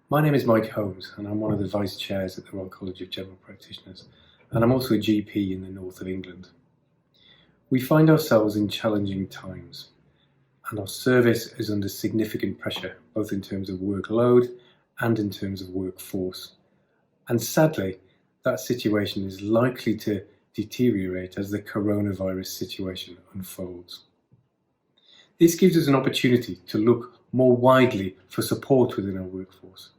My name is Mike Holmes and I'm one of the Vice Chairs at the Royal College of General Practitioners, and I'm also a GP in the north of England. We find ourselves in challenging times and our service is under significant pressure, both in terms of workload and in terms of workforce. And sadly, that situation is likely to deteriorate as the coronavirus situation unfolds. This gives us an opportunity to look more widely for support within our workforce.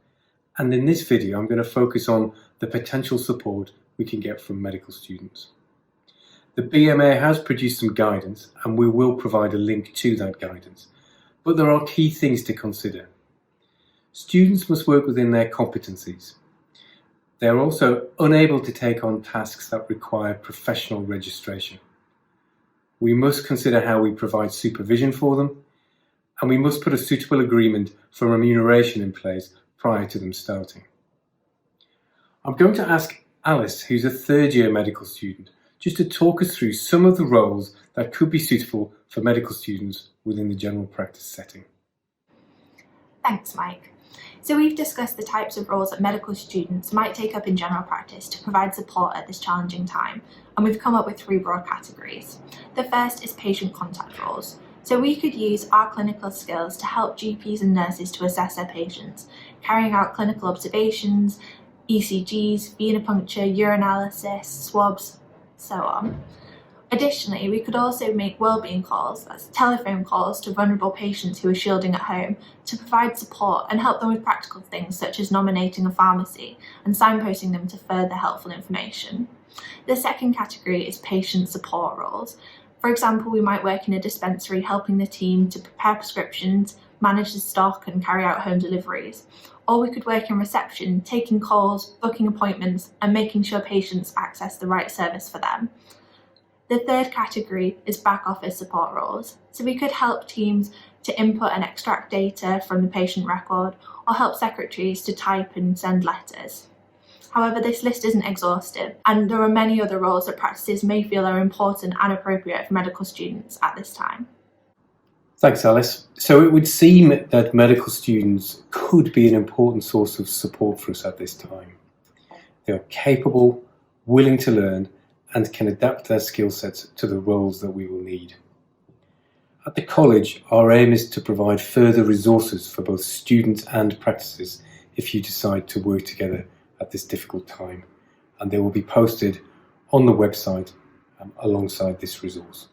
And in this video, I'm going to focus on the potential support we can get from medical students. The BMA has produced some guidance and we will provide a link to that guidance. But there are key things to consider. Students must work within their competencies. They are also unable to take on tasks that require professional registration. We must consider how we provide supervision for them, and we must put a suitable agreement for remuneration in place prior to them starting. I'm going to ask Alice, who's a third-year medical student, just to talk us through some of the roles that could be suitable for medical students within the general practice setting. Thanks, Mike. So we've discussed the types of roles that medical students might take up in general practice to provide support at this challenging time, and we've come up with three broad categories. The first is patient contact roles. So we could use our clinical skills to help GPs and nurses to assess their patients, carrying out clinical observations, ECGs, venipuncture, urinalysis, swabs, so on. Additionally, we could also make wellbeing calls, that's telephone calls to vulnerable patients who are shielding at home, to provide support and help them with practical things such as nominating a pharmacy and signposting them to further helpful information. The second category is patient support roles. For example, we might work in a dispensary helping the team to prepare prescriptions, manage the stock and carry out home deliveries. Or we could work in reception, taking calls, booking appointments and making sure patients access the right service for them. The third category is back office support roles. So we could help teams to input and extract data from the patient record or help secretaries to type and send letters. However, this list isn't exhaustive and there are many other roles that practices may feel are important and appropriate for medical students at this time. Thanks, Alice. So it would seem that medical students could be an important source of support for us at this time. They are capable, willing to learn, and can adapt their skill sets to the roles that we will need. At the college, our aim is to provide further resources for both students and practices if you decide to work together at this difficult time, and they will be posted on the website alongside this resource.